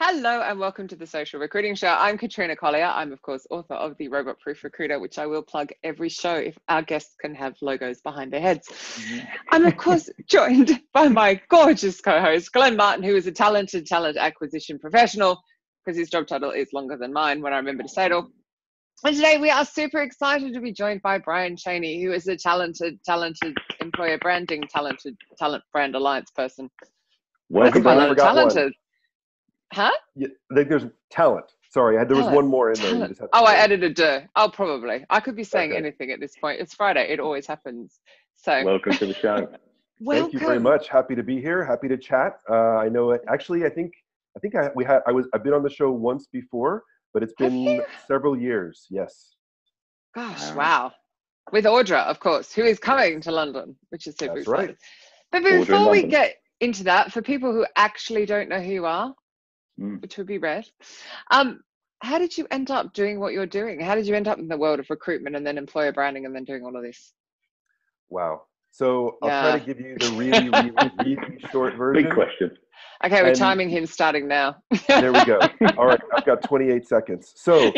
Hello and welcome to the Social Recruiting Show. I'm Katrina Collier. I'm, of course, author of The Robot Proof Recruiter, which I will plug every show if our guests can have logos behind their heads. I'm, of course, joined by my gorgeous co-host, Glenn Martin, who is a talented talent acquisition professional, because his job title is longer than mine when I remember to say it all. And today we are super excited to be joined by Brian Cheney, who is a talented employer branding, talent brand alliance person. Welcome, Brian. I forgot talented. One. Huh? Yeah, there's talent. Sorry, there was one more in there. You just had to I added a "de." Oh, probably. I could be saying anything at this point. It's Friday. It always happens. So welcome to the show. Thank you very much. Happy to be here. Happy to chat. I know it. Actually, I've been on the show once before, but it's been several years. Yes. Gosh, wow. With Audra, of course, who is coming to London, which is super exciting. Right. But before we get into that, for people who actually don't know who you are, which would be rare, how did you end up doing what you're doing? How did you end up in the world of recruitment and then employer branding and then doing all of this? Wow. So I'll try to give you the really short version. Big question. Okay, we're timing him starting now. There we go. All right, I've got 28 seconds. So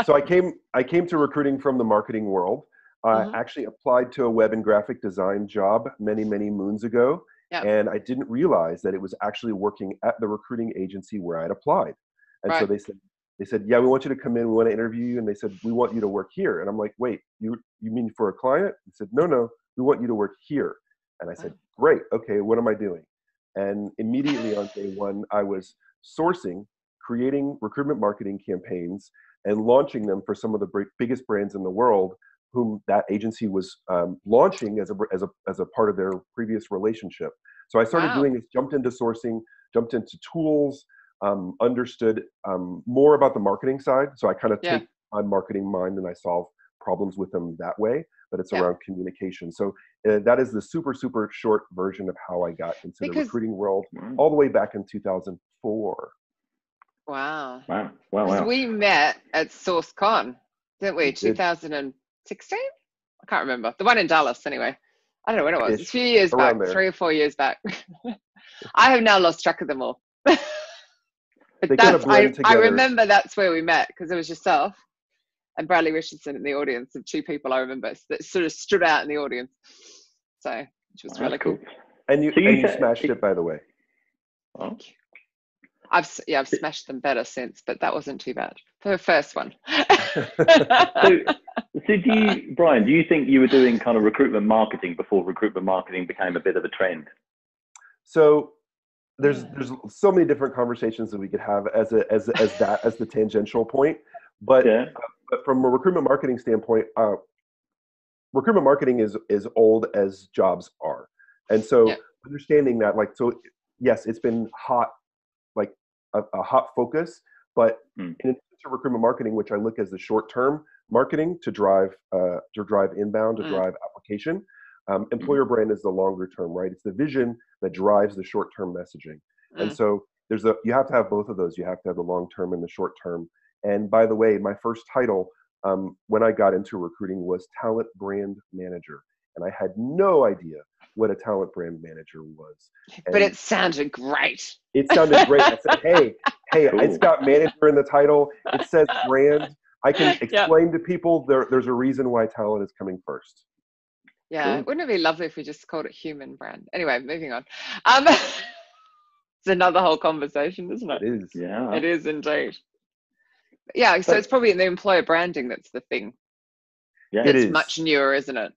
so I came to recruiting from the marketing world. I actually applied to a web and graphic design job many moons ago. Yep. And I didn't realize that it was actually working at the recruiting agency where I'd applied. And so they said, yeah, we want you to come in. We want to interview you. And they said, we want you to work here. And I'm like, wait, you mean for a client? They said, no, we want you to work here. And I said, great. Okay, what am I doing? And immediately on day one, I was sourcing, creating recruitment marketing campaigns and launching them for some of the biggest brands in the world whom that agency was launching as a part of their previous relationship. So I started doing this, jumped into sourcing, jumped into tools, understood more about the marketing side. So I kind of take on marketing mind and I solve problems with them that way, but it's around communication. So that is the super short version of how I got into the recruiting world all the way back in 2004. Wow. We met at SourceCon, didn't we? 2016? I can't remember. The one in Dallas, anyway. I don't know when it was. It's a few years back, 3 or 4 years back. I have now lost track of them all. But I remember that's where we met because it was yourself and Bradley Richardson in the audience of 2 people I remember that sort of stood out in the audience. So, which was really cool. And you smashed it, by the way. Oh. I've smashed them better since, but that wasn't too bad for the first one. So Brian, do you think you were doing kind of recruitment marketing before recruitment marketing became a bit of a trend? So there's so many different conversations that we could have as the tangential point, but from a recruitment marketing standpoint, recruitment marketing is old as jobs are, and so understanding that, yes, it's been hot, a hot focus, but in addition to recruitment marketing, which I look as the short-term marketing to drive inbound, to drive application, employer brand is the longer term, right? It's the vision that drives the short-term messaging. And so you have to have both of those. You have to have the long-term and the short-term. And by the way, my first title when I got into recruiting was talent brand manager. And I had no idea what a talent brand manager was. But it sounded great. It sounded great. I said, hey, it's got manager in the title. It says brand. I can explain to people there's a reason why talent is coming first. Yeah, wouldn't it be lovely if we just called it human brand? Anyway, moving on. It's another whole conversation, isn't it? It is. Yeah. It is indeed. Yeah, so it's probably in the employer branding that's the thing. Yeah, it's much newer, isn't it?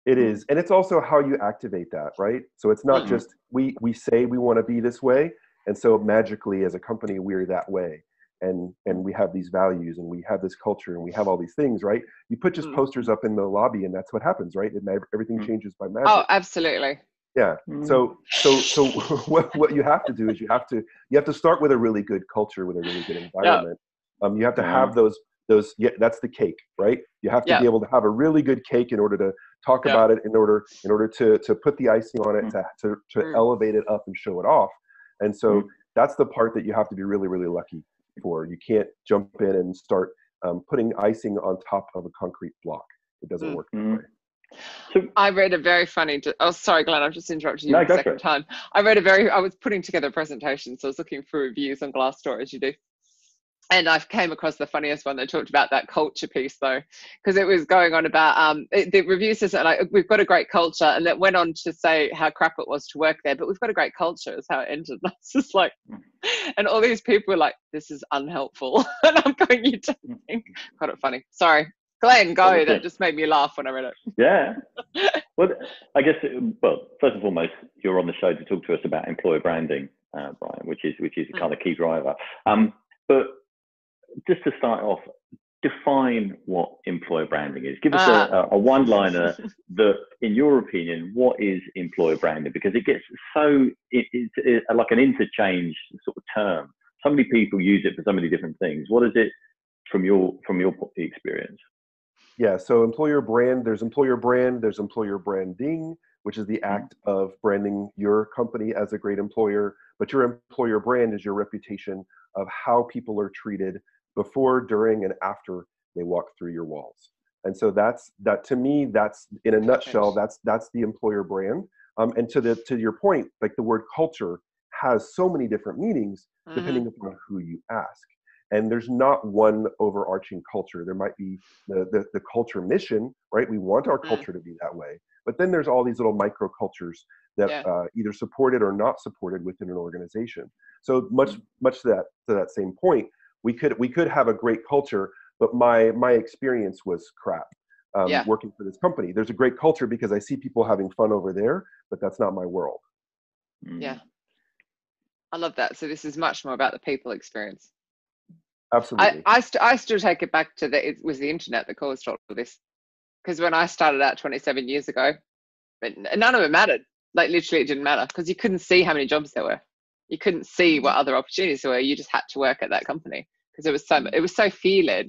It is. And it's also how you activate that, right? So it's not just we say we want to be this way, and so magically as a company we're that way. And we have these values and we have this culture and we have all these things, right? You put just posters up in the lobby and that's what happens, right? Everything changes by magic. Oh, absolutely. Yeah. So what you have to do is you have to start with a really good culture, with a really good environment. You have to have those that's the cake, right? You have to be able to have a really good cake in order to talk about it, in order to put the icing on it, to elevate it up and show it off. And so that's the part that you have to be really, really lucky for. You can't jump in and start putting icing on top of a concrete block. It doesn't work that way. So, I read a very funny, oh, sorry, Glenn, I've just interrupted you no, for go the for second it. time. I was putting together a presentation, so I was looking for reviews on Glassdoor, as you do. And I came across the funniest one that talked about that culture piece, though, because it was going on about the review says like, we've got a great culture, and it went on to say how crap it was to work there, but we've got a great culture is how it ended. And I was just like, and all these people were like, this is unhelpful. And I'm going, you don't think? Got it funny. Sorry, Glenn, go. That just made me laugh when I read it. Yeah. Well, I guess, well, first and foremost, you're on the show to talk to us about employer branding, Brian, which is a kind of key driver. But just to start off, define what employer branding is. Give us a one-liner that, in your opinion, what is employer branding? Because it gets so, it's like an interchange sort of term. So many people use it for so many different things. What is it from your experience? Yeah, so employer brand, there's employer brand, there's employer branding, which is the act of branding your company as a great employer. But your employer brand is your reputation of how people are treated before, during, and after they walk through your walls. And so that's to me, that's in a nutshell, that's the employer brand. And to your point, like the word culture has so many different meanings depending upon who you ask. And there's not one overarching culture. There might be the culture mission, right? We want our culture to be that way. But then there's all these little micro cultures that either supported or not supported within an organization. So much to that same point, we could have a great culture, but my experience was crap. Working for this company, there's a great culture because I see people having fun over there, but that's not my world. Yeah, I love that. So this is much more about the people experience. Absolutely. I still take it back to it was the internet that caused all of this, because when I started out 27 years ago, none of it mattered. Like literally, it didn't matter because you couldn't see how many jobs there were. You couldn't see what other opportunities there were. You just had to work at that company because it was so fear-led.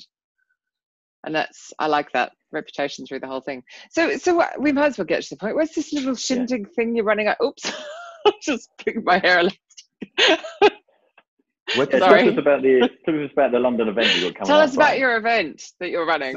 And I like that reputation through the whole thing. So we might as well get to the point. Where's this little shindig thing you're running at? Oops, I just picked my hair. Talk to us about the London event you got coming up. Tell us about your event that you're running.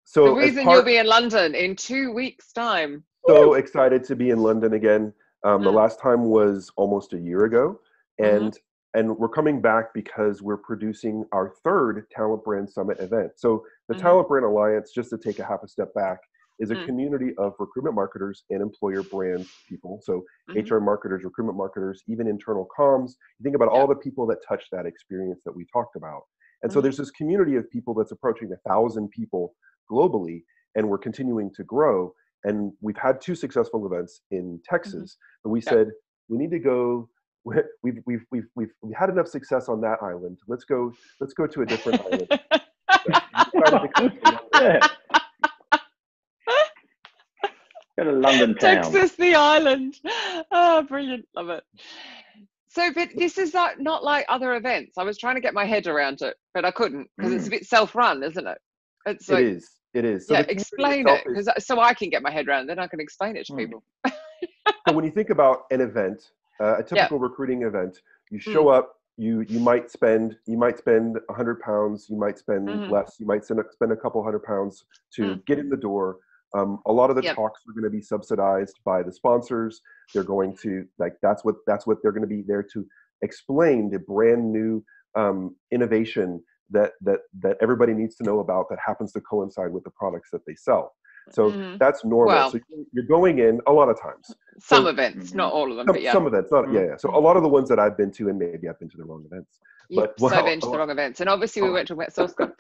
So the reason you'll be in London in 2 weeks' time. So excited to be in London again. The last time was almost a year ago, and we're coming back because we're producing our third Talent Brand Summit event. So the Talent Brand Alliance, just to take a half a step back, is a community of recruitment marketers and employer brand people. So HR marketers, recruitment marketers, even internal comms. You think about all the people that touch that experience that we talked about. And so there's this community of people that's approaching 1,000 people globally, and we're continuing to grow. And we've had 2 successful events in Texas, but we said we need to go. We've had enough success on that island. Let's go to a different island. Go to London town. Texas, the island. Oh, brilliant! Love it. So, but this is not like other events. I was trying to get my head around it, but I couldn't because it's a bit self-run, isn't it? It's like, It is. So yeah, explain it so I can get my head around it, then I can explain it to people. So when you think about an event, a typical recruiting event, you show up, you might spend £100, you might spend less, you might spend a couple £100 to get in the door. A lot of the talks are going to be subsidized by the sponsors. They're going to that's what they're going to be there to explain, the brand new innovation that everybody needs to know about that happens to coincide with the products that they sell. So that's normal. Well, so you're going in a lot of times. Some events, not all of them, but some events, not So a lot of the ones that I've been to, and maybe I've been to the wrong events. But I've been to the wrong events, and obviously we went to SourceCon.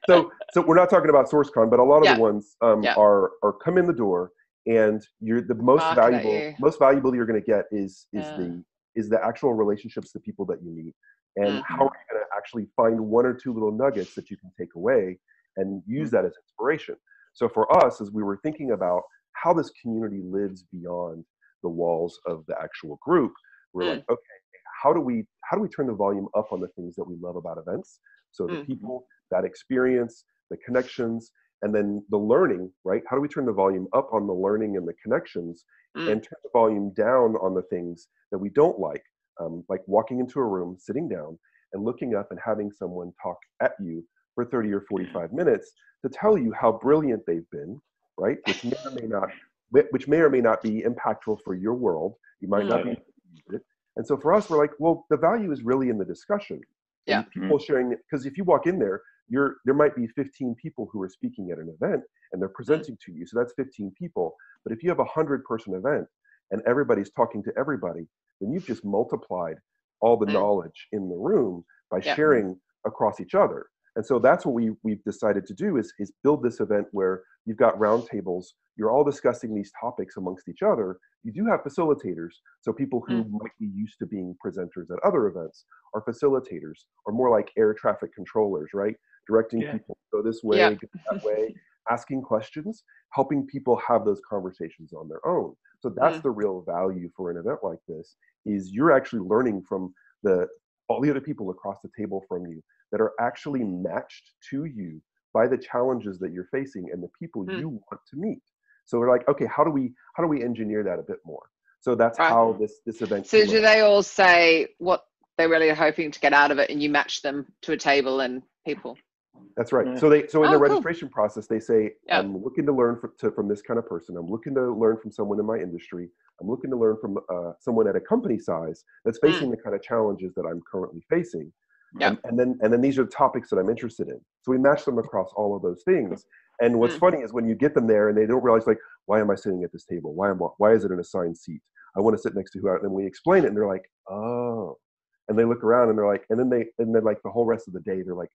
so we're not talking about SourceCon, but a lot of the ones are come in the door, and you're the most valuable you're going to get is the actual relationships, the people that you meet, and how are you going to actually find 1 or 2 little nuggets that you can take away and use that as inspiration. So for us, as we were thinking about how this community lives beyond the walls of the actual group, we're like, okay, how do we turn the volume up on the things that we love about events? So the people, that experience, the connections, and then the learning, right? How do we turn the volume up on the learning and the connections and turn the volume down on the things that we don't like walking into a room, sitting down and looking up and having someone talk at you for 30 or 45 minutes to tell you how brilliant they've been, right? Which may or may not be impactful for your world. You might not be able to use it. And so for us, we're like, well, the value is really in the discussion. Yeah. People sharing it, because if you walk in there, there might be 15 people who are speaking at an event and they're presenting to you. So that's 15 people. But if you have a 100-person event and everybody's talking to everybody, then you've just multiplied all the knowledge in the room by sharing across each other. And so that's what we've decided to do is build this event where you've got roundtables, you're all discussing these topics amongst each other. You do have facilitators. So people who might be used to being presenters at other events are facilitators, or more like air traffic controllers, right? Directing people, go this way, go that way, asking questions, helping people have those conversations on their own. So that's the real value for an event like this, is you're actually learning from all the other people across the table from you that are actually matched to you by the challenges that you're facing and the people you want to meet. So we're like, okay, how do we engineer that a bit more? So that's how this event. So do they all say what they really are hoping to get out of it, and you match them to a table and people? That's right. So in the registration process, they say, I'm looking to learn from this kind of person. I'm looking to learn from someone in my industry. I'm looking to learn from someone at a company size that's facing the kind of challenges that I'm currently facing. And then these are the topics that I'm interested in. So we match them across all of those things. And what's funny is when you get them there and they don't realize, like, why am I sitting at this table? Why is it an assigned seat? I want to sit next to who? And then we explain it, and they're like, oh. And they look around and they're like, and then like the whole rest of the day, they're like,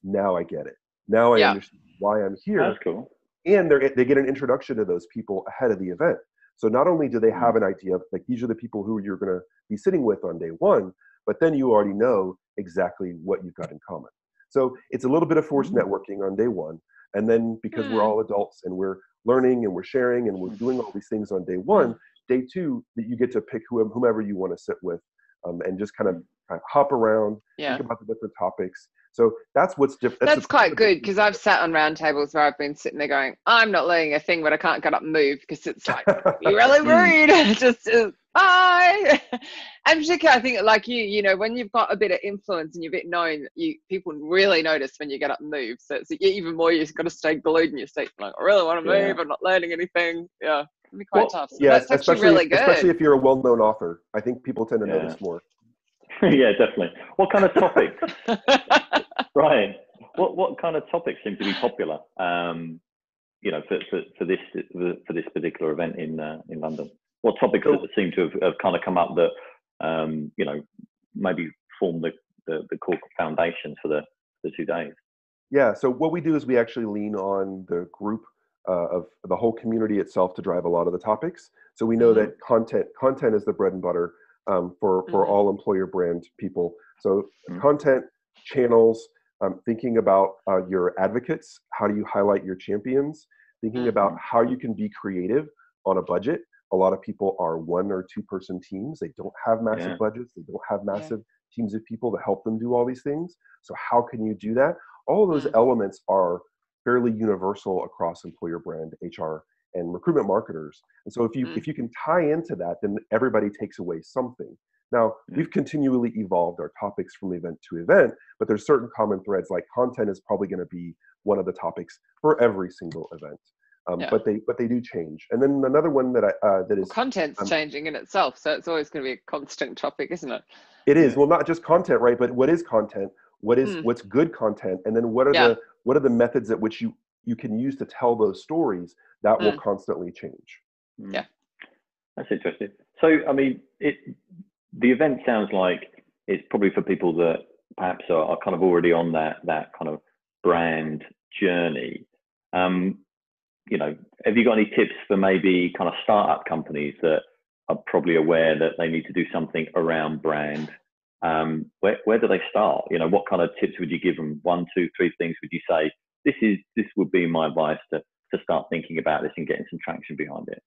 now I get it. Now I understand why I'm here. That's cool. And they get an introduction to those people ahead of the event. So not only do they have an idea of, like, these are the people who you're going to be sitting with on day one, but then you already know exactly what you've got in common. So it's a little bit of forced networking on day one. And then because we're all adults and we're learning and we're sharing and we're doing all these things on day one, day two, that you get to pick whomever you want to sit with, and just kind of hop around, think about the different topics. So that's what's different. That's quite good, because I've sat on round tables where I've been sitting there going, I'm not learning a thing, but I can't get up and move because it's like, you're really rude. Just bye. And particularly, I think, like you know, when you've got a bit of influence and you're a bit known, people really notice when you get up and move. So it's even more, you've got to stay glued in your seat. Like, I really want to move. I'm not learning anything. Yeah, it can be quite tough. So that's actually really good. Especially if you're a well-known author. I think people tend to notice more. Yeah, definitely. What kind of topics, Ryan? What kind of topics seem to be popular? You know, for this particular event in London. What topics seem to have kind of come up that you know, maybe form the core foundations for the 2 days? Yeah. So what we do is we actually lean on the group of the whole community itself to drive a lot of the topics. So we know that content is the bread and butter for all employer brand people. So content, channels, thinking about your advocates, how do you highlight your champions, thinking about how you can be creative on a budget. A lot of people are 1 or 2 person teams. They don't have massive budgets. They don't have massive teams of people to help them do all these things. So how can you do that? All of those elements are fairly universal across employer brand, HR, and recruitment marketers. And so if you can tie into that, then everybody takes away something. Now, we've continually evolved our topics from event to event, but there's certain common threads, like content is probably going to be one of the topics for every single event. But they do change. And then another one that is content's changing in itself, so it's always going to be a constant topic, isn't it? It is. Well, not just content, right? But what is content? What's good content? And then what are the methods at which you can use to tell those stories that will constantly change? Yeah, that's interesting. So, I mean, the event sounds like it's probably for people that perhaps are kind of already on that kind of brand journey. You know, have you got any tips for maybe kind of startup companies that are probably aware that they need to do something around brand? Where do they start? You know, what kind of tips would you give them? 1, 2, 3 things would you say, this would be my advice to start thinking about this and getting some traction behind it?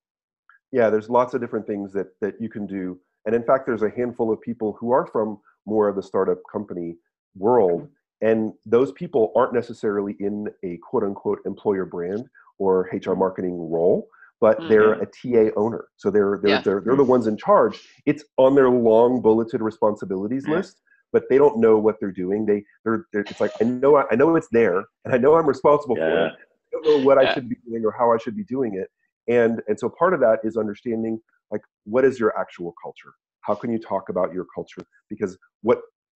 Yeah, there's lots of different things that you can do. And in fact, there's a handful of people who are from more of the startup company world. And those people aren't necessarily in a quote unquote employer brand or HR marketing role, but they're a TA owner. So they're the ones in charge. It's on their long bulleted responsibilities list, but they don't know what they're doing. It's like, I know it's there and I know I'm responsible for it. don't know what I should be doing or how I should be doing it. And so part of that is understanding, like, what is your actual culture? How can you talk about your culture? Because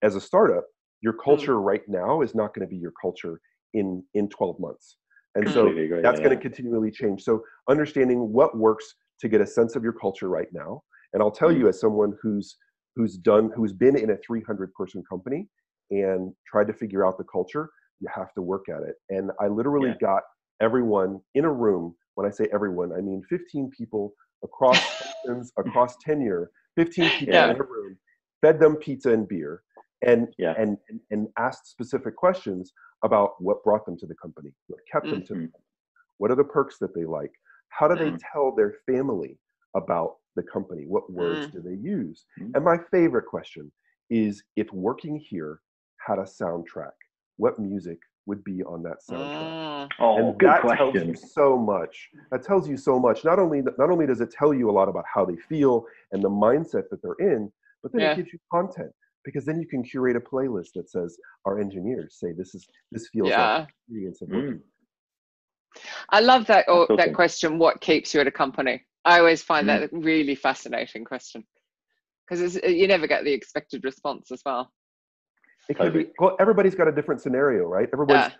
as a startup, your culture right now is not going to be your culture in 12 months. And so that's going to continually change. So understanding what works to get a sense of your culture right now. And I'll tell you, as someone who's been in a 300-person company and tried to figure out the culture, you have to work at it. And I literally got everyone in a room. When I say everyone, I mean 15 people across functions, across tenure, 15 people in a room, fed them pizza and beer, and asked specific questions about what brought them to the company, what kept them to the company, what are the perks that they like, how do they tell their family about the company, what words do they use? And my favorite question is, if working here had a soundtrack, what music would be on that soundtrack? And good that question. tells you so much. That tells you so much. Not only does it tell you a lot about how they feel and the mindset that they're in, but then it gives you content, because then you can curate a playlist that says, our engineers say this feels like experience of working. I love that that question, what keeps you at a company? I always find that a really fascinating question, because you never get the expected response as well. It could be, well, everybody's got a different scenario, right? Everybody's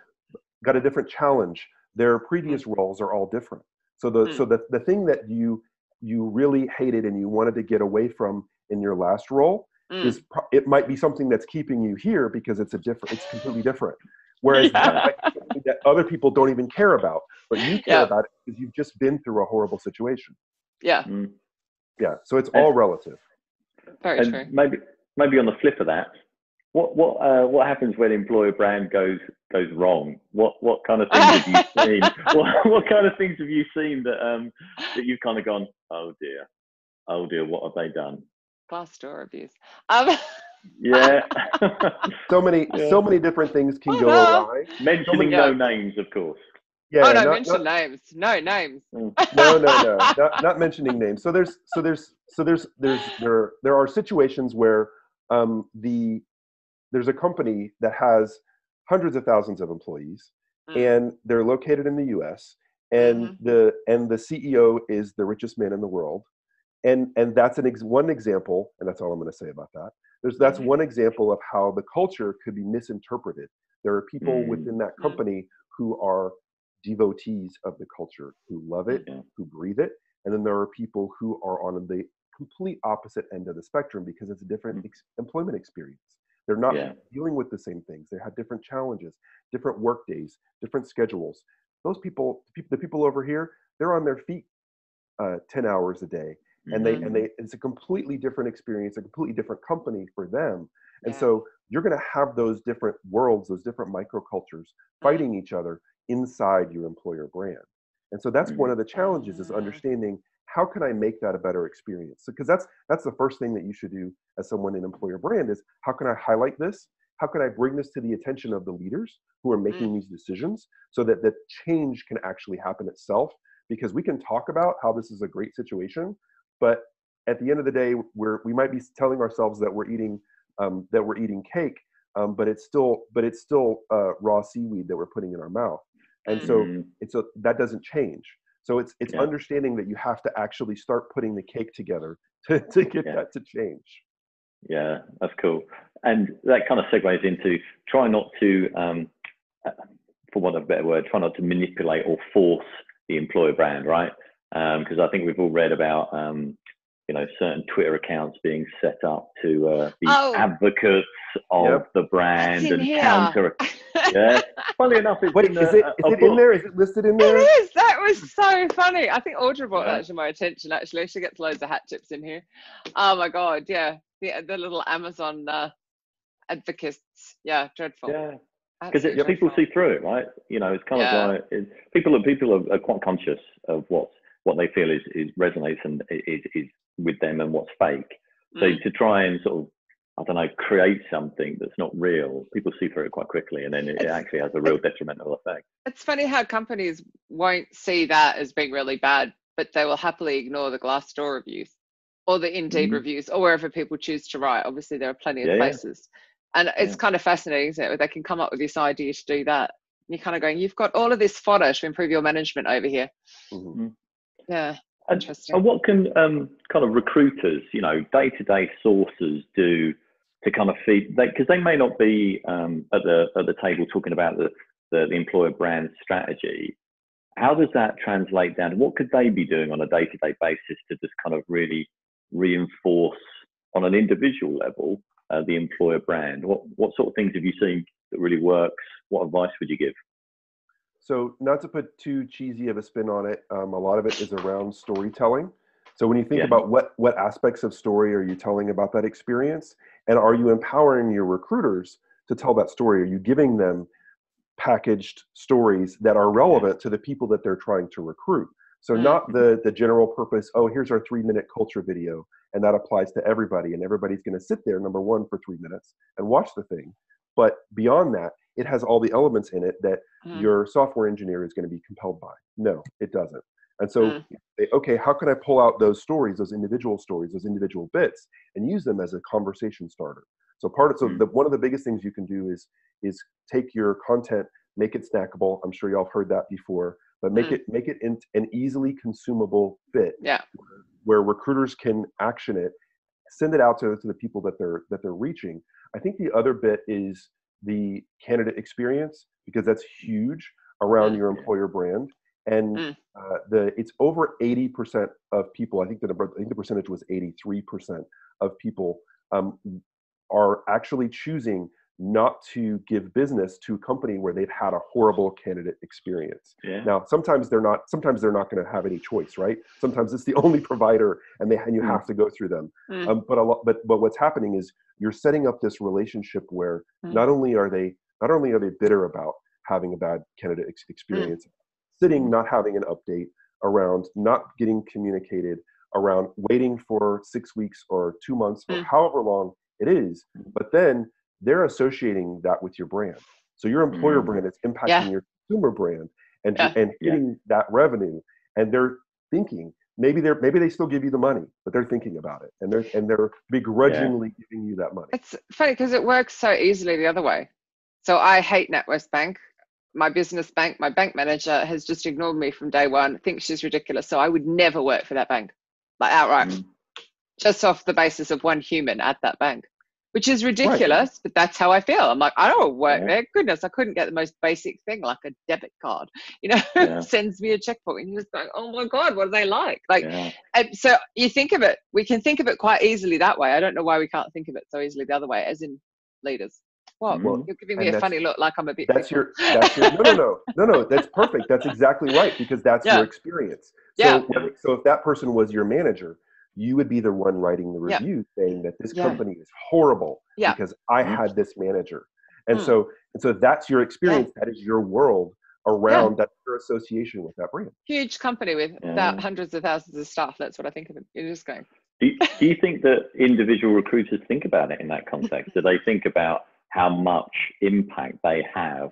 got a different challenge. Their previous roles are all different. So the thing that you really hated and you wanted to get away from in your last role is it might be something that's keeping you here because it's completely different. Whereas that might be something that other people don't even care about, but you care about it because you've just been through a horrible situation. Yeah. Yeah. So it's all relative. Very true. Maybe on the flip of that, what happens when employer brand goes wrong? What kind of things have you seen? What kind of things have you seen that you've kind of gone, oh dear, what have they done? Glassdoor reviews. So many different things can go awry. Mentioning no names, of course. Yeah. Mention names. No names. No. Not mentioning names. So there are situations where there's a company that has hundreds of thousands of employees, and they're located in the U.S. and the CEO is the richest man in the world, and that's one example, and that's all I'm going to say about that. That's one example of how the culture could be misinterpreted. There are people within that company who are devotees of the culture, who love it, who breathe it, and then there are people who are on the complete opposite end of the spectrum because it's a different employment experience. They're not dealing with the same things. They have different challenges, different work days, different schedules. Those people, the people over here, they're on their feet 10 hours a day, and it's a completely different experience, a completely different company for them. And so you're going to have those different worlds, those different microcultures fighting each other inside your employer brand. And so that's one of the challenges, is understanding, how can I make that a better experience? Because that's the first thing that you should do as someone in employer brand, is how can I highlight this? How can I bring this to the attention of the leaders who are making these decisions, so that the change can actually happen itself? Because we can talk about how this is a great situation, but at the end of the day, we might be telling ourselves that we're eating cake, but it's still raw seaweed that we're putting in our mouth. And so that doesn't change. So it's understanding that you have to actually start putting the cake together to get that to change. Yeah, that's cool. And that kind of segues into try not to, for want of a better word, try not to manipulate or force the employer brand, right? Because I think we've all read about, certain Twitter accounts being set up to be advocates of the brand and counter. Yeah, funny enough, it's in there? Is it listed in there? It is. That was so funny. I think Audra brought that to my attention. Actually, she gets loads of hat tips in here. Oh my god, yeah, the little Amazon advocates. Yeah, dreadful. Yeah, because people see through it, right? It's kind of like people are quite conscious of what they feel is resonates and is with them and what's fake. So to try and sort of, I don't know, create something that's not real, people see through it quite quickly, and then it actually has a real detrimental effect. It's funny how companies won't see that as being really bad, but they will happily ignore the Glassdoor reviews or the Indeed reviews, or wherever people choose to write. Obviously, there are plenty of places. And it's kind of fascinating, isn't it? They can come up with this idea to do that, You're kind of going, you've got all of this fodder to improve your management over here. Mm-hmm. Yeah, interesting. And what can kind of recruiters, day-to-day sources do to kind of feed, because they may not be at the table talking about the employer brand strategy. How does that translate down? What could they be doing on a day-to-day basis to just kind of really reinforce on an individual level the employer brand? What sort of things have you seen that really works? What advice would you give? So not to put too cheesy of a spin on it, a lot of it is around storytelling. So when you think about what aspects of story are you telling about that experience, and are you empowering your recruiters to tell that story? Are you giving them packaged stories that are relevant to the people that they're trying to recruit? So not the general purpose, oh, here's our 3-minute culture video, and that applies to everybody, and everybody's going to sit there, number one, for 3 minutes and watch the thing. But beyond that, it has all the elements in it that your software engineer is going to be compelled by. No, it doesn't. And so, okay, how can I pull out those stories, those individual stories, those individual bits, and use them as a conversation starter? So one of the biggest things you can do is take your content, make it snackable. I'm sure y'all have heard that before, but make it an easily consumable fit. Yeah. Where recruiters can action it, send it out to the people that they're reaching. I think the other bit is the candidate experience, because that's huge around your employer brand. And it's over 80% of people. I think the percentage was 83% of people are actually choosing not to give business to a company where they've had a horrible candidate experience. Yeah. Now, sometimes they're not going to have any choice, right? Sometimes it's the only provider, and you have to go through them. But what's happening is you're setting up this relationship where not only are they bitter about having a bad candidate experience, not having an update around, not getting communicated around, waiting for 6 weeks or 2 months or however long it is, but then they're associating that with your brand. So your employer brand is impacting your consumer brand and hitting that revenue. And they're thinking, maybe they still give you the money, but they're thinking about it, and they're begrudgingly giving you that money. It's funny because it works so easily the other way. So I hate NatWest Bank. My business bank, my bank manager has just ignored me from day one, thinks she's ridiculous. So I would never work for that bank, like outright, just off the basis of one human at that bank, which is ridiculous, but that's how I feel. I'm like, I don't work there. Goodness, I couldn't get the most basic thing like a debit card, sends me a checkbook, and you're just going, oh my God, what are they like? And so you think of it, we can think of it quite easily that way. I don't know why we can't think of it so easily the other way, as in leaders. What? Well, you're giving me a funny look, like I'm a bit. That's your no. That's perfect. That's exactly right, because that's your experience. So if that person was your manager, you would be the one writing the review saying that this company is horrible because I had this manager. And so that's your experience. That is your world around that, your association with that brand. Huge company with hundreds of thousands of staff. That's what I think of it. You're just going. Do you think that individual recruiters think about it in that context? Do they think about how much impact they have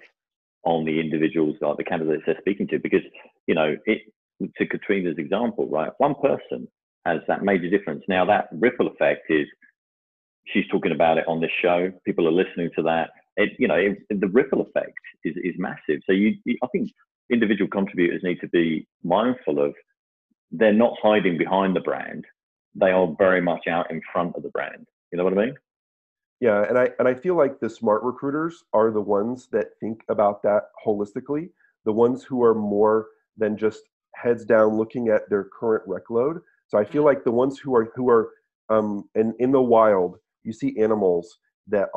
on the individuals, like the candidates they're speaking to? Because, to Katrina's example, right, one person has that major difference. Now that ripple effect is, she's talking about it on this show, people are listening to that. The ripple effect is massive. So I think individual contributors need to be mindful of, they're not hiding behind the brand. They are very much out in front of the brand. You know what I mean? Yeah, and I feel like the smart recruiters are the ones that think about that holistically, the ones who are more than just heads down looking at their current rec load. So I feel like the ones who are in the wild, you see animals that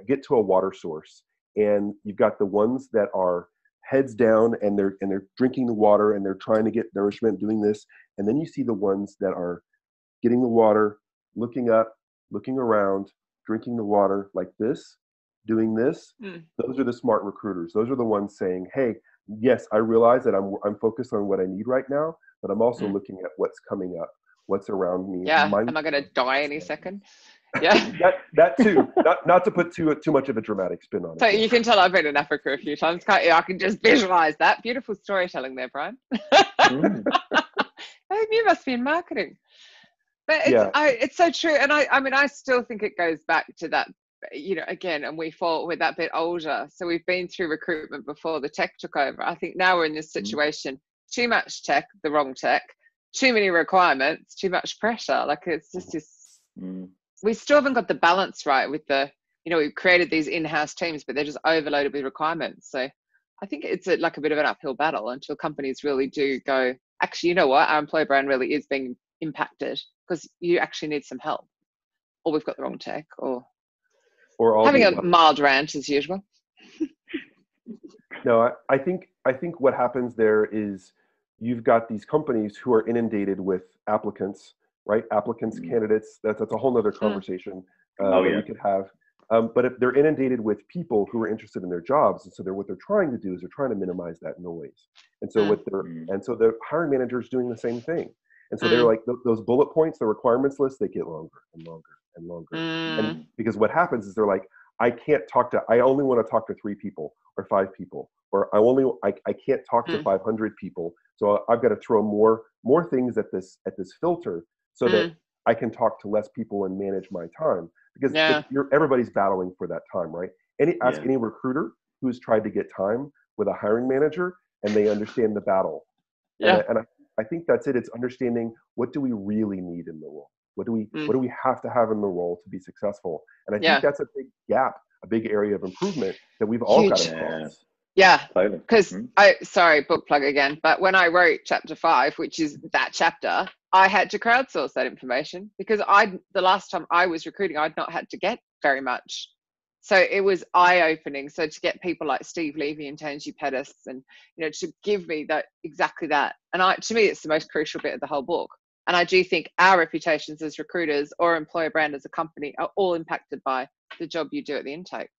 get to a water source, and you've got the ones that are heads down and they're drinking the water and they're trying to get nourishment, doing this, and then you see the ones that are getting the water, looking up, looking around, drinking the water like this, doing this. Those are the smart recruiters. Those are the ones saying, hey, yes, I realize that I'm focused on what I need right now, but I'm also looking at what's coming up, what's around me. Yeah, am I going to die any second? Yeah. that too. Not to put too much of a dramatic spin on it. So you can tell I've been in Africa a few times, can't you? I can just visualize that. Beautiful storytelling there, Brian. You must be in marketing. But it's so true. And I mean, I still think it goes back to that you know, again, and we're that bit older, so we've been through recruitment before the tech took over. I think now we're in this situation: too much tech, the wrong tech, too many requirements, too much pressure. Like it's just this. We still haven't got the balance right with the, you know, we've created these in-house teams, but they're just overloaded with requirements. So I think it's like a bit of an uphill battle until companies really do go, actually, you know what, our employer brand really is being impacted because you actually need some help, or we've got the wrong tech, or having a mild rant as usual. No, I think what happens there is you've got these companies who are inundated with applicants, right? Applicants, candidates. That's a whole nother conversation that we could have. But if they're inundated with people who are interested in their jobs, and so what they're trying to do is they're trying to minimize that noise. And so so the hiring manager is doing the same thing. And so they're like those bullet points, the requirements list, they get longer and longer and longer. And because what happens is they're like, I only want to talk to 3 people or 5 people, or I can't talk to 500 people. So I've got to throw more things at this filter so that I can talk to less people and manage my time, because everybody's battling for that time, right? Ask any recruiter who's tried to get time with a hiring manager, and they understand the battle. And I think that's it. It's understanding, what do we really need in the role? What do we have to have in the role to be successful? And I think that's a big gap, a big area of improvement that we've all got to cross. Yeah, because sorry, book plug again, but when I wrote chapter 5, which is that chapter, I had to crowdsource that information because the last time I was recruiting, I'd not had to get very much. So it was eye-opening. So to get people like Steve Levy and Tanji Pettis, and, you know, to give me exactly that. And to me, it's the most crucial bit of the whole book. And I do think our reputations as recruiters or employer brand as a company are all impacted by the job you do at the intake.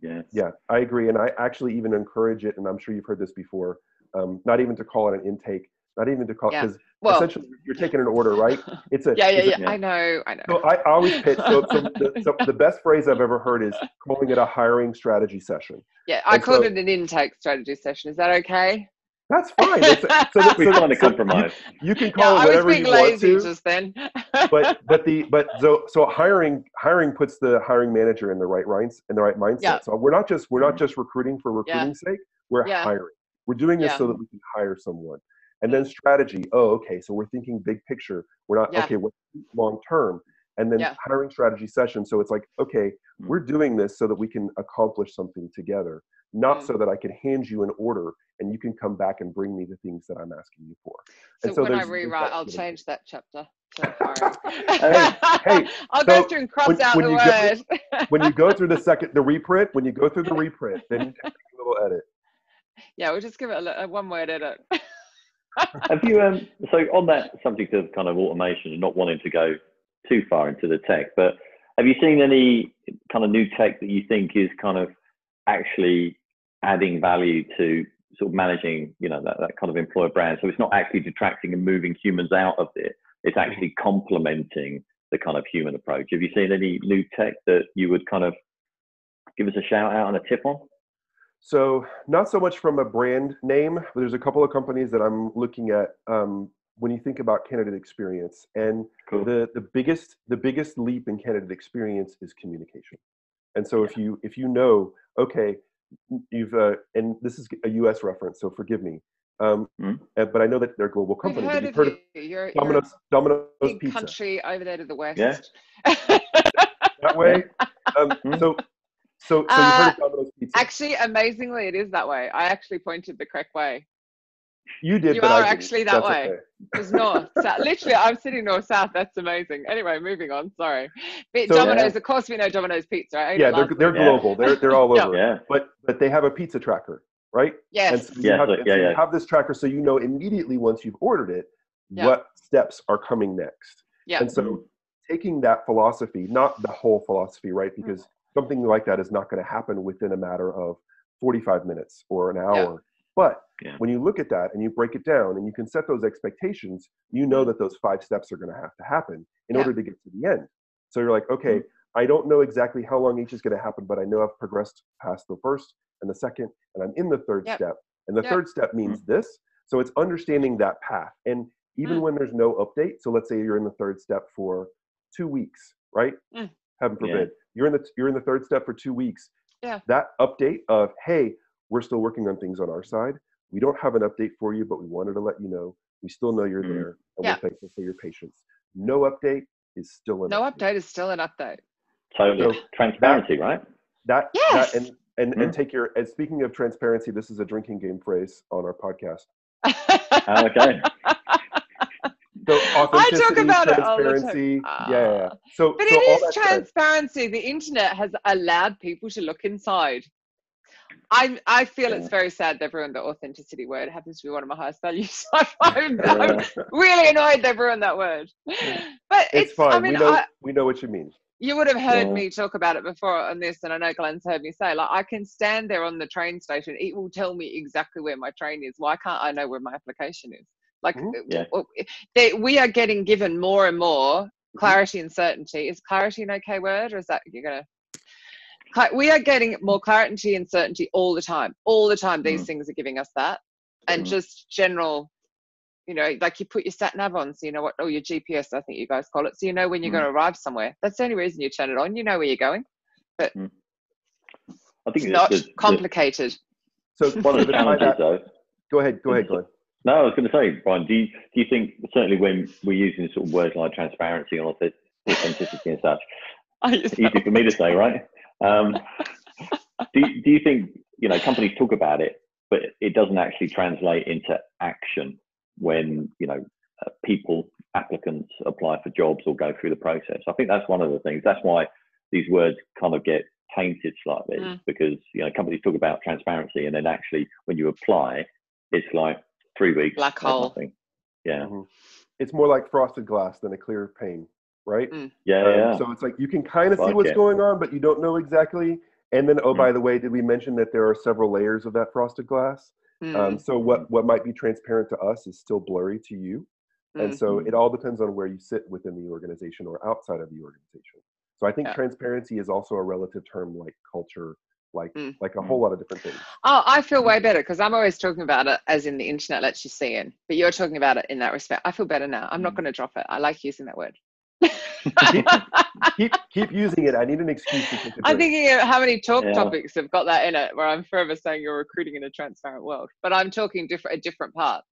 Yeah, I agree. And I actually even encourage it, and I'm sure you've heard this before, not even to call it an intake, not even to call it, because essentially you're taking an order, right? It's a I know. So I always pitch. So the best phrase I've ever heard is calling it a hiring strategy session. Yeah, I called it an intake strategy session. Is that okay? That's fine. We find a compromise. You can call it whatever you want to. Just then. So hiring puts the hiring manager in the right mindset. Yeah. So we're not just recruiting for recruiting's sake. We're hiring. We're doing this so that we can hire someone. And then strategy. Oh, okay. So we're thinking big picture. We're not what's long term. And then hiring strategy session. So it's like, okay, we're doing this so that we can accomplish something together, not so that I can hand you an order and you can come back and bring me the things that I'm asking you for. So when I rewrite, I'll change that chapter. I'll go through and cross out the word. When you go through the reprint, then you can make a little edit. Yeah, we'll just give it a one-word edit. Have you, so on that subject of kind of automation and not wanting to go too far into the tech, but have you seen any kind of new tech that you think is kind of actually adding value to sort of managing, you know, that kind of employer brand? So it's not actually detracting and moving humans out of it. It's actually complementing the kind of human approach. Have you seen any new tech that you would kind of give us a shout out and a tip on? So not so much from a brand name, but there's a couple of companies that I'm looking at when you think about candidate experience. And the biggest leap in candidate experience is communication. And so if you know, okay, you've and this is a US reference, so forgive me. But I know that they're a global company. You've heard of Domino's big Pizza. Country over there to the west. Yeah. That way. So you've heard of Domino's Pizza. Actually, amazingly, it is that way. I actually pointed the correct way. You did, you but are I actually that way. Okay. It's north, south. Literally, I'm sitting north-south. That's amazing. Anyway, moving on. Sorry. But Domino's, of course, we know Domino's Pizza. Right? Yeah, they're global. They're all over. Yeah. But they have a pizza tracker, right? Yes. And so you have this tracker, so you know immediately once you've ordered it what steps are coming next. Yeah. And so taking that philosophy, not the whole philosophy, right? Because something like that is not going to happen within a matter of 45 minutes or an hour. Yeah. But when you look at that and you break it down and you can set those expectations, you know that those 5 steps are going to have to happen in order to get to the end. So you're like, okay, I don't know exactly how long each is going to happen, but I know I've progressed past the first and the second, and I'm in the third step. And the third step means this. So it's understanding that path. And even when there's no update, so let's say you're in the third step for 2 weeks, right? Heaven forbid. you're in the third step for 2 weeks. Yeah. That update of, hey, we're still working on things on our side. We don't have an update for you, but we wanted to let you know. We still know you're there, and we're thankful for your patience. No update is still an update. No update is still an update. So transparency, right? Yes. And take your, and speaking of transparency, this is a drinking game phrase on our podcast. Okay. So authenticity, I talk about transparency. it all the time. Yeah. So, but so it all is transparency. The internet has allowed people to look inside. I feel it's very sad they've ruined the authenticity word. It happens to be one of my highest values. I'm really annoyed they've ruined that word. But it's fine. I mean, we know what you mean. You would have heard me talk about it before on this, and I know Glenn's heard me say, like, I can stand there on the train station. It will tell me exactly where my train is. Why can't I know where my application is? Like, we are getting given more and more clarity and certainty. Is clarity an okay word, or is that you're gonna? We are getting more clarity and certainty all the time. All the time, these things are giving us that, and just general. You know, like you put your sat nav on, so you know what, your GPS, I think you guys call it, so you know when you're going to arrive somewhere. That's the only reason you turn it on. You know where you're going, but I think it's not complicated. So one of the challenges, though. Go ahead, Glenn. No, I was going to say, Brian, do you think, certainly when we're using sort of words like transparency and authenticity and such, easy for me to say, right? Do you think, you know, companies talk about it, but it doesn't actually translate into action when, you know, applicants apply for jobs or go through the process? I think that's one of the things. That's why these words kind of get tainted slightly, because, you know, companies talk about transparency, and then actually when you apply, it's like 3 weeks. Black hole. Nothing. Yeah. It's more like frosted glass than a clear pane, right? Yeah. So it's like you can kind of see what's going on, but you don't know exactly. And then, by the way, did we mention that there are several layers of that frosted glass? So what might be transparent to us is still blurry to you. And so it all depends on where you sit within the organization or outside of the organization. So I think transparency is also a relative term, like culture, like a whole lot of different things. Oh, I feel way better because I'm always talking about it as in the internet lets you see in, but you're talking about it in that respect. I feel better now. I'm not going to drop it. I like using that word. keep using it. I need an excuse to take a break. I'm thinking of how many topics have got that in it, where I'm forever saying you're recruiting in a transparent world, but I'm talking a different part.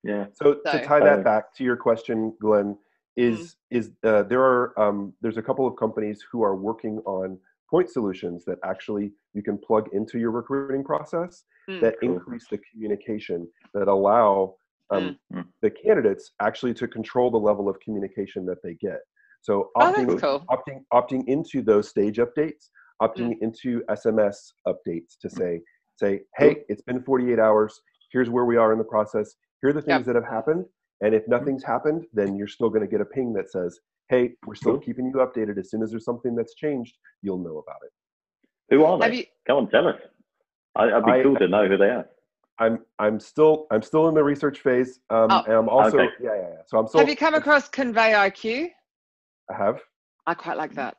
Yeah. So to tie that back to your question, Glenn, there's a couple of companies who are working on point solutions that actually you can plug into your recruiting process that increase the communication, that allow the candidates actually to control the level of communication that they get. So opting into those stage updates, opting into SMS updates to say, hey, it's been 48 hours. Here's where we are in the process. Here are the things that have happened. And if nothing's happened, then you're still going to get a ping that says, hey, we're still keeping you updated. As soon as there's something that's changed, you'll know about it. Who are they? Go on, tell us. I'd be cool to know who they are. I'm still in the research phase, and I'm also So I'm still. Have you come across Convey IQ? I have. I quite like that.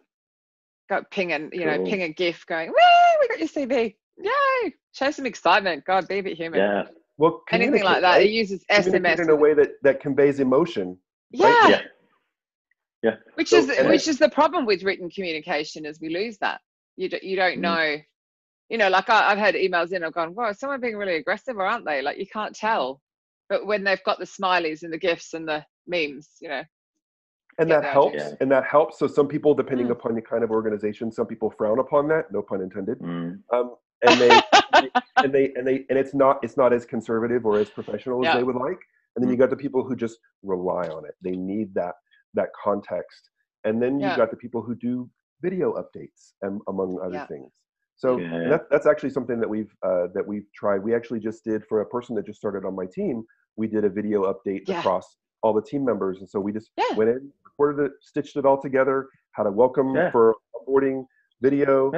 Go ping and ping a GIF going, woo, we got your CV, yay! Show some excitement. God, be a bit human. Yeah. Well, anything like that. Right? It uses SMS in a way that conveys emotion. Yeah. Right? Yeah. Which is the problem with written communication, is we lose that. You don't know. You know, like I've had emails in, I've gone, wow, is someone being really aggressive or aren't they? Like, you can't tell. But when they've got the smileys and the GIFs and the memes, you know. And that helps. And that helps. So some people, depending upon the kind of organization, some people frown upon that, no pun intended. And it's not as conservative or as professional as they would like. And then you got the people who just rely on it. They need that context. And then you've got the people who do video updates, among other things. So that's actually something that we've tried. We actually just did, for a person that just started on my team, we did a video update across all the team members. And so we just went in, recorded it, stitched it all together, had a welcome for onboarding video.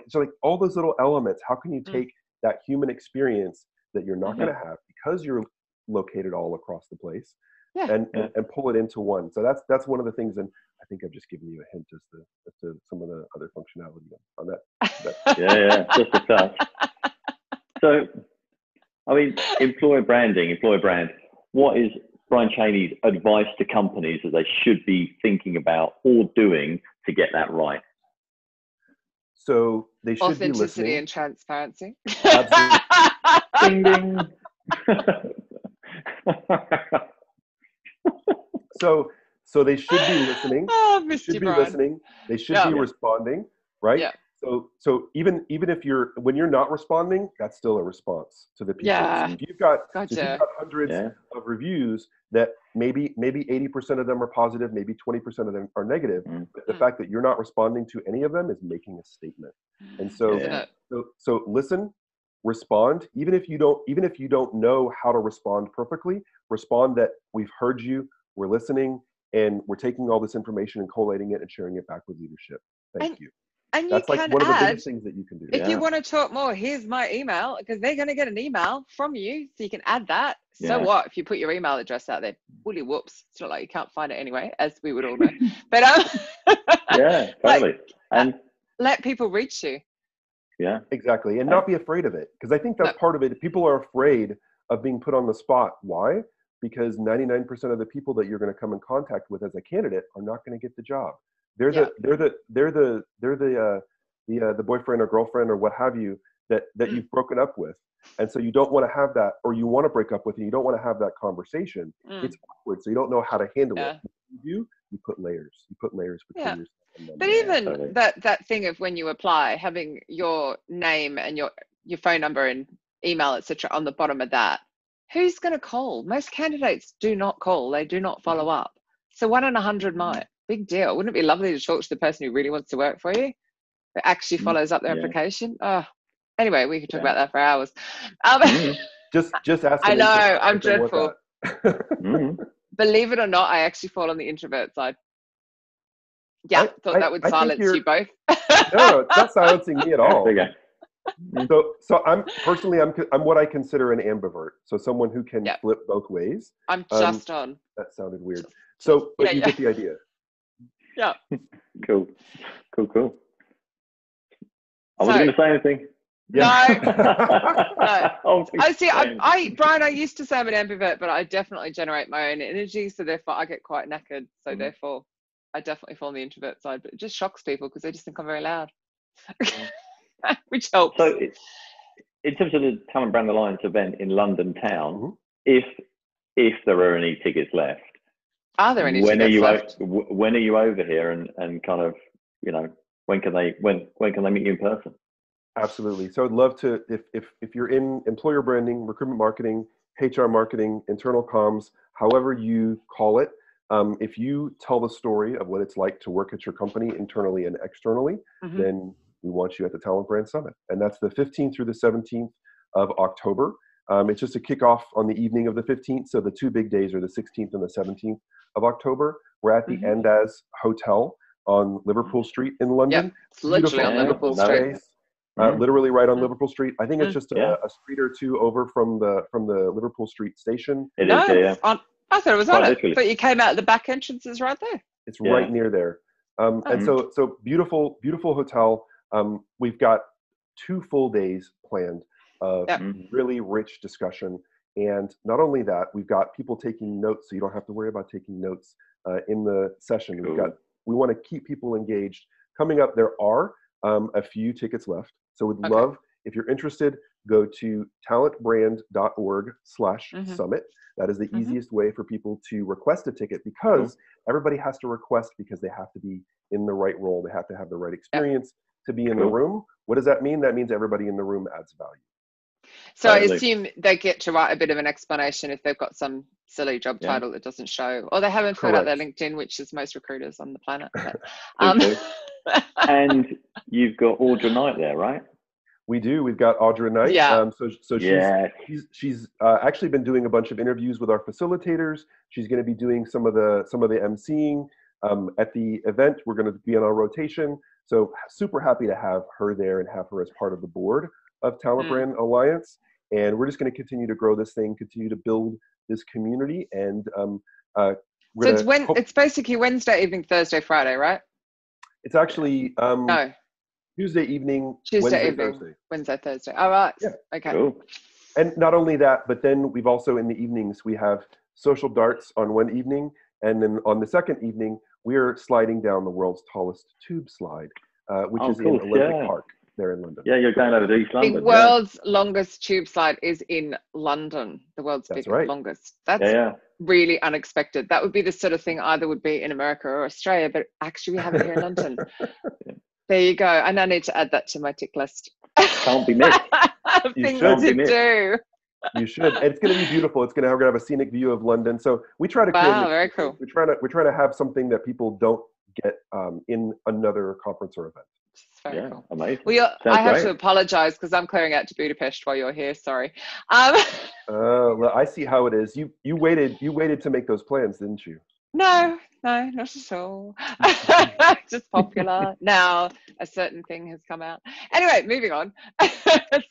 So all those little elements, how can you take that human experience that you're not going to have because you're located all across the place and pull it into one. So that's one of the things. And I think I've just given you a hint as to some of the other functionality on that. Just a touch. So, I mean, employer brand. What is Brian Cheney's advice to companies that they should be thinking about or doing to get that right? So they should be listening. Authenticity and transparency. Absolutely. Ding, ding. So they should be listening. Oh, They should be Brian. listening. They should be responding, right? Yeah. So even if when you're not responding, that's still a response to the people. Yeah. So if you've got Gotcha. hundreds of reviews that maybe 80% of them are positive, maybe 20% of them are negative, but the fact that you're not responding to any of them is making a statement. And so so listen, respond, even if you don't know how to respond perfectly, respond that we've heard you, we're listening, and we're taking all this information and collating it and sharing it back with leadership. Thank you. And that's you like can one of the add, biggest things that you can do. If you want to talk more, here's my email, because they're going to get an email from you, so you can add that. So what if you put your email address out there? Woolly whoops. It's not like you can't find it anyway, as we would all know. But yeah, totally. And let people reach you. Yeah, exactly. And not be afraid of it, because I think that's part of it. People are afraid of being put on the spot. Why? Because 99% of the people that you're going to come in contact with as a candidate are not going to get the job. They're the boyfriend or girlfriend or what have you that you've broken up with, and so you don't want to have that, or you want to break up with, and you don't want to have that conversation. It's awkward, so you don't know how to handle it. You put layers. You put layers between yourself and them. But even that thing of when you apply, having your name and your phone number and email, etc., on the bottom of that. Who's going to call? Most candidates do not call. They do not follow up. So 1 in 100 might. Big deal. Wouldn't it be lovely to talk to the person who really wants to work for you, that actually follows up their application? Oh, anyway, we could talk about that for hours. Just ask. I know, I'm dreadful. Believe it or not, I actually fall on the introvert side. Yeah, thought that would silence you both. No, it's not silencing me at all. So I'm what I consider an ambivert. So someone who can flip both ways. I'm just on. That sounded weird. So, but you get the idea. Yeah. Cool. I wasn't going to say anything. Yeah. No. I see. Brian, I used to say I'm an ambivert, but I definitely generate my own energy. So therefore, I get quite knackered. So therefore, I definitely fall on the introvert side. But it just shocks people because they just think I'm very loud. Which helps. So, in terms of the Talent Brand Alliance event in London town, if there are any tickets left, are there any tickets left? When are you over here, and kind of, when can they meet you in person? Absolutely. So I'd love to, if you're in employer branding, recruitment marketing, HR marketing, internal comms, however you call it, if you tell the story of what it's like to work at your company internally and externally, then we want you at the Talent Brand Summit. And that's the 15th through the 17th of October. It's just a kickoff on the evening of the 15th. So the 2 big days are the 16th and the 17th of October. We're at the Andaz Hotel on Liverpool Street in London. Yep, it's literally on Liverpool Street. Literally right on Liverpool Street. I think it's just a street or two over from the Liverpool Street station. It is, I thought it was on it, but you came out the back entrance is right there. It's right near there. And so beautiful hotel. We've got 2 full days planned of really rich discussion. And not only that, we've got people taking notes, so you don't have to worry about taking notes in the session. Cool. We want to keep people engaged. Coming up, there are a few tickets left. So we'd love, if you're interested, go to talentbrand.org/summit. That is the easiest way for people to request a ticket, because everybody has to request, because they have to be in the right role. They have to have the right experience to be in the room. What does that mean? That means everybody in the room adds value. So I assume they get to write a bit of an explanation if they've got some silly job title that doesn't show, or they haven't filled out their LinkedIn, which is most recruiters on the planet. But, and you've got Audra Knight there, right? We do. We've got Audra Knight. Yeah. So she's actually been doing a bunch of interviews with our facilitators. She's going to be doing some of the emceeing at the event. We're going to be on our rotation. So super happy to have her there and have her as part of the board of Talent Brand Alliance. And we're just going to continue to grow this thing, continue to build this community. And it's basically Wednesday evening, Thursday, Friday, right? It's actually no. Tuesday evening, Wednesday, Thursday. All right. Yeah. Okay. Cool. And not only that, but then we've also, in the evenings, we have social darts on one evening. And then on the second evening, we are sliding down the world's tallest tube slide. which is in Olympic Park there in London. Yeah, you're going over to East London. The world's longest tube site is in London. The world's longest. That's really unexpected. That would be the sort of thing either would be in America or Australia, but actually we have it here in London. There you go. And I need to add that to my tick list. Can't be missed. Things to do. You should. And it's going to be beautiful. We're going to have a scenic view of London. So we try to create. Wow, very cool. We're trying to have something that people don't get in another conference or event. Very cool. Amazing. Well, I have to apologize because I'm clearing out to Budapest while you're here. Sorry. I see how it is. You waited to make those plans, didn't you? No, not at all. Just popular. Now a certain thing has come out. Anyway, moving on.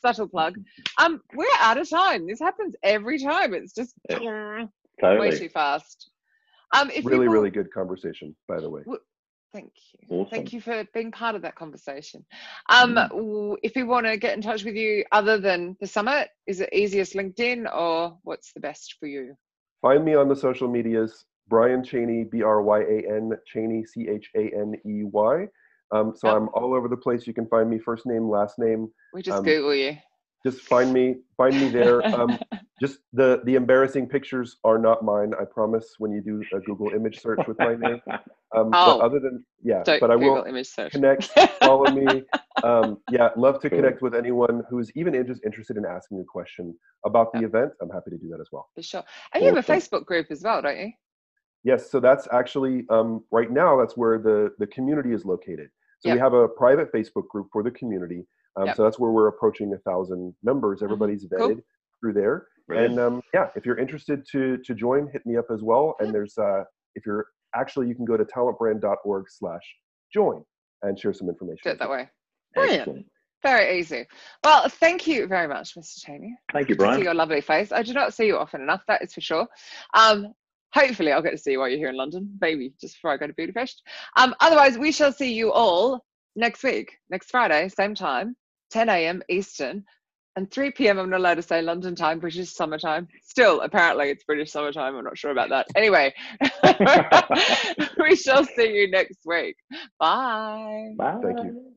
Subtle plug. We're out of time. This happens every time. It's just way too fast. Really good conversation, by the way. Thank you. Awesome. Thank you for being part of that conversation. If we want to get in touch with you other than the summit, is it easiest LinkedIn or what's the best for you? Find me on the social medias, Brian Chaney, Bryan Chaney, Chaney. So I'm all over the place. You can find me first name, last name. We just Google you. Just find me there. Just the embarrassing pictures are not mine, I promise, when you do a Google image search with my name. But other than, but I will connect, follow me. Love to connect with anyone who's even just interested in asking a question about the event. I'm happy to do that as well. For sure. And you have a Facebook group as well, don't you? Yes, so that's actually, right now, that's where the community is located. So we have a private Facebook group for the community. So that's where we're approaching 1,000 members. Everybody's vetted through there. Brilliant. And if you're interested to join, hit me up as well. And there's, you can go to talentbrand.org/join and share some information. Do it that way. Brilliant. Excellent. Very easy. Well, thank you very much, Mr. Chaney. Thank you, Brian. To see your lovely face. I do not see you often enough, that is for sure. Hopefully I'll get to see you while you're here in London, maybe just before I go to Budapest. Otherwise, we shall see you all next week, next Friday, same time, 10 a.m. Eastern, and 3 p.m. I'm not allowed to say London time, British summertime. Still, apparently it's British summertime. I'm not sure about that. Anyway, we shall see you next week. Bye. Bye. Thank you.